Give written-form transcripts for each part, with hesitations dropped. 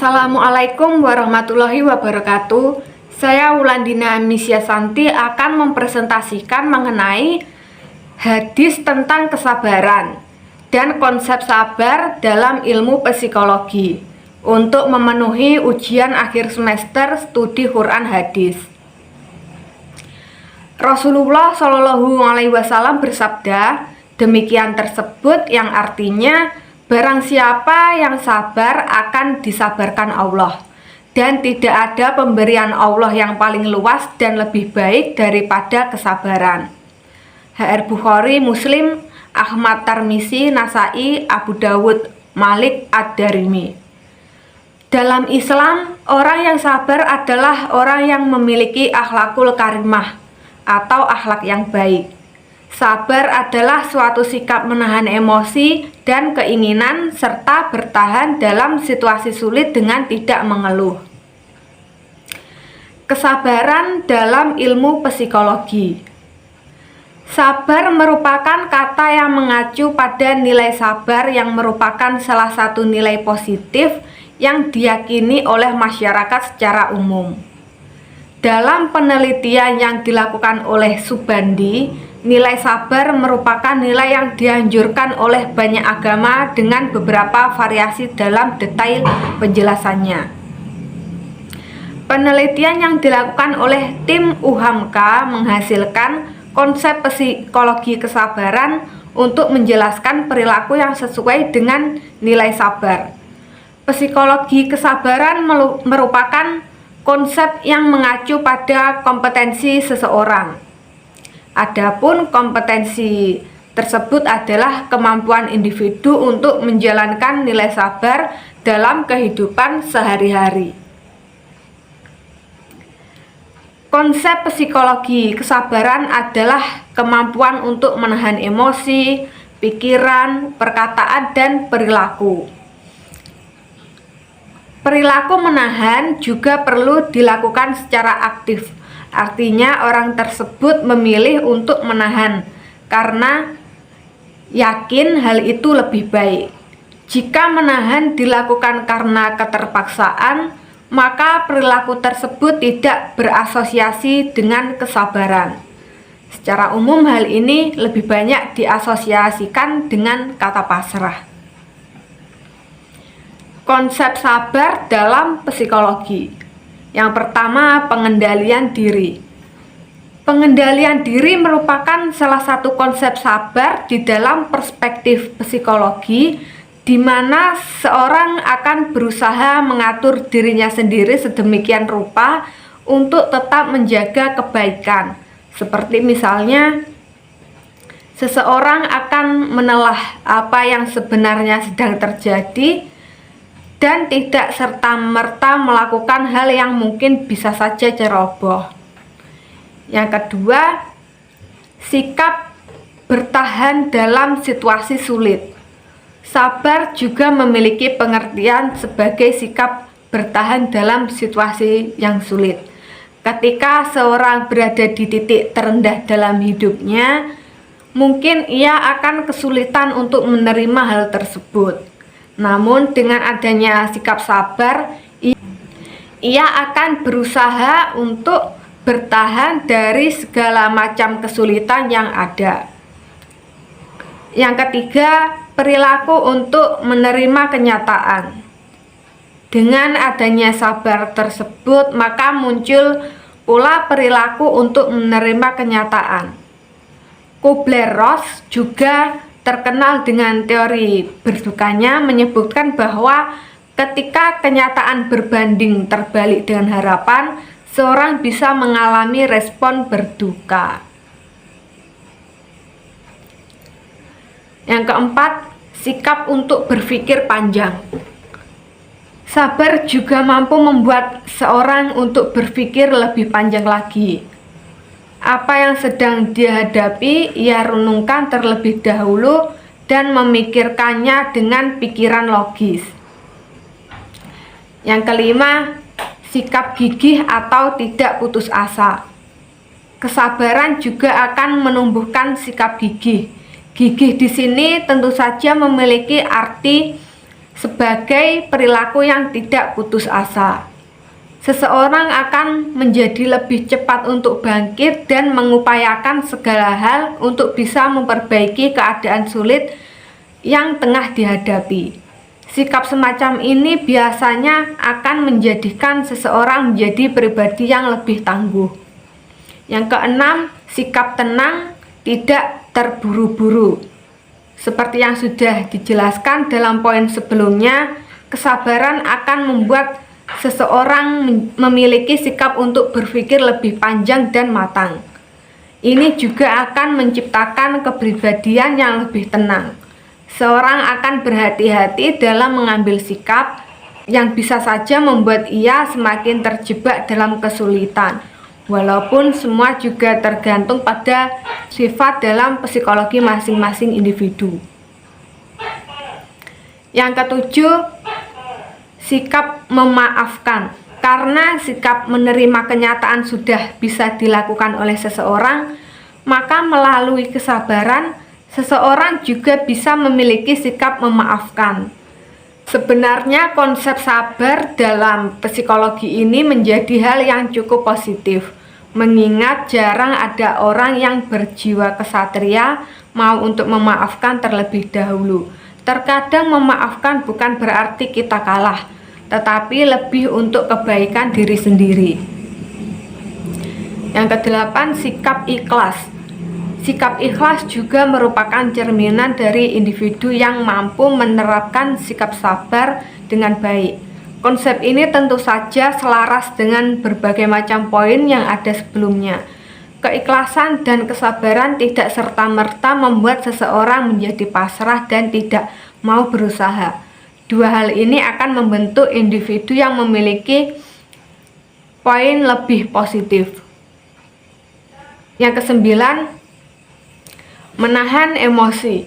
Assalamualaikum warahmatullahi wabarakatuh. Saya Wulandina Misya Santi akan mempresentasikan mengenai hadis tentang kesabaran dan konsep sabar dalam ilmu psikologi untuk memenuhi ujian akhir semester studi Quran hadis. Rasulullah Shallallahu Alaihi Wasallam bersabda demikian tersebut, yang artinya barang siapa yang sabar akan disabarkan Allah, dan tidak ada pemberian Allah yang paling luas dan lebih baik daripada kesabaran. HR Bukhari, Muslim, Ahmad, Tirmizi, Nasai, Abu Dawud, Malik, Ad-Darimi. Dalam Islam, orang yang sabar adalah orang yang memiliki akhlakul karimah atau akhlak yang baik. Sabar adalah suatu sikap menahan emosi dan keinginan serta bertahan dalam situasi sulit dengan tidak mengeluh. Kesabaran dalam ilmu psikologi. Sabar merupakan kata yang mengacu pada nilai sabar yang merupakan salah satu nilai positif yang diyakini oleh masyarakat secara umum. Dalam penelitian yang dilakukan oleh Subandi, nilai sabar merupakan nilai yang dianjurkan oleh banyak agama dengan beberapa variasi dalam detail penjelasannya. Penelitian yang dilakukan oleh tim UHAMKA menghasilkan konsep psikologi kesabaran untuk menjelaskan perilaku yang sesuai dengan nilai sabar. Psikologi kesabaran merupakan konsep yang mengacu pada kompetensi seseorang. Adapun kompetensi tersebut adalah kemampuan individu untuk menjalankan nilai sabar dalam kehidupan sehari-hari. Konsep psikologi kesabaran adalah kemampuan untuk menahan emosi, pikiran, perkataan, dan perilaku. Perilaku menahan juga perlu dilakukan secara aktif. Artinya orang tersebut memilih untuk menahan karena yakin hal itu lebih baik. Jika menahan dilakukan karena keterpaksaan, maka perilaku tersebut tidak berasosiasi dengan kesabaran. Secara umum hal ini lebih banyak diasosiasikan dengan kata pasrah. Konsep sabar dalam psikologi. Yang pertama, pengendalian diri. Pengendalian diri merupakan salah satu konsep sabar di dalam perspektif psikologi, di mana seorang akan berusaha mengatur dirinya sendiri sedemikian rupa untuk tetap menjaga kebaikan. Seperti misalnya, seseorang akan menelah apa yang sebenarnya sedang terjadi dan tidak serta-merta melakukan hal yang mungkin bisa saja ceroboh. Yang kedua, sikap bertahan dalam situasi sulit. Sabar juga memiliki pengertian sebagai sikap bertahan dalam situasi yang sulit. Ketika seorang berada di titik terendah dalam hidupnya, mungkin ia akan kesulitan untuk menerima hal tersebut. Namun dengan adanya sikap sabar, ia akan berusaha untuk bertahan dari segala macam kesulitan yang ada. Yang ketiga, perilaku untuk menerima kenyataan. Dengan adanya sabar tersebut, maka muncul pula perilaku untuk menerima kenyataan. Kubler-Ross juga terkenal dengan teori berdukanya, menyebutkan bahwa ketika kenyataan berbanding terbalik dengan harapan, seorang bisa mengalami respon berduka. Yang keempat, sikap untuk berpikir panjang. Sabar juga mampu membuat seorang untuk berpikir lebih panjang lagi. Apa yang sedang dihadapi, ia renungkan terlebih dahulu dan memikirkannya dengan pikiran logis. Yang kelima, sikap gigih atau tidak putus asa. Kesabaran juga akan menumbuhkan sikap gigih. Gigih di sini tentu saja memiliki arti sebagai perilaku yang tidak putus asa. Seseorang akan menjadi lebih cepat untuk bangkit dan mengupayakan segala hal untuk bisa memperbaiki keadaan sulit yang tengah dihadapi. Sikap semacam ini biasanya akan menjadikan seseorang menjadi pribadi yang lebih tangguh. Yang keenam, sikap tenang, tidak terburu-buru. Seperti yang sudah dijelaskan dalam poin sebelumnya, kesabaran akan membuat seseorang memiliki sikap untuk berpikir lebih panjang dan matang. Ini juga akan menciptakan kepribadian yang lebih tenang. Seorang akan berhati-hati dalam mengambil sikap yang bisa saja membuat ia semakin terjebak dalam kesulitan. Walaupun semua juga tergantung pada sifat dalam psikologi masing-masing individu. Yang ketujuh, sikap memaafkan. Karena sikap menerima kenyataan sudah bisa dilakukan oleh seseorang, maka melalui kesabaran, seseorang juga bisa memiliki sikap memaafkan. Sebenarnya konsep sabar dalam psikologi ini menjadi hal yang cukup positif, mengingat jarang ada orang yang berjiwa kesatria mau untuk memaafkan terlebih dahulu. Terkadang memaafkan bukan berarti kita kalah, tetapi lebih untuk kebaikan diri sendiri. Yang kedelapan, sikap ikhlas. Sikap ikhlas juga merupakan cerminan dari individu yang mampu menerapkan sikap sabar dengan baik. Konsep ini tentu saja selaras dengan berbagai macam poin yang ada sebelumnya. Keikhlasan dan kesabaran tidak serta-merta membuat seseorang menjadi pasrah dan tidak mau berusaha. Dua hal ini akan membentuk individu yang memiliki poin lebih positif. Yang kesembilan, menahan emosi.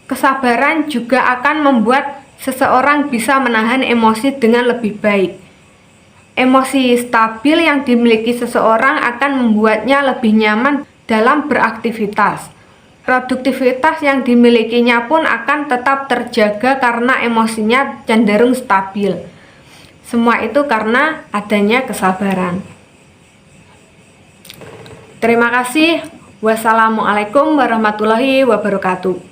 Kesabaran juga akan membuat seseorang bisa menahan emosi dengan lebih baik. Emosi stabil yang dimiliki seseorang akan membuatnya lebih nyaman dalam beraktivitas. Produktivitas yang dimilikinya pun akan tetap terjaga karena emosinya cenderung stabil. Semua itu karena adanya kesabaran. Terima kasih. Wassalamualaikum warahmatullahi wabarakatuh.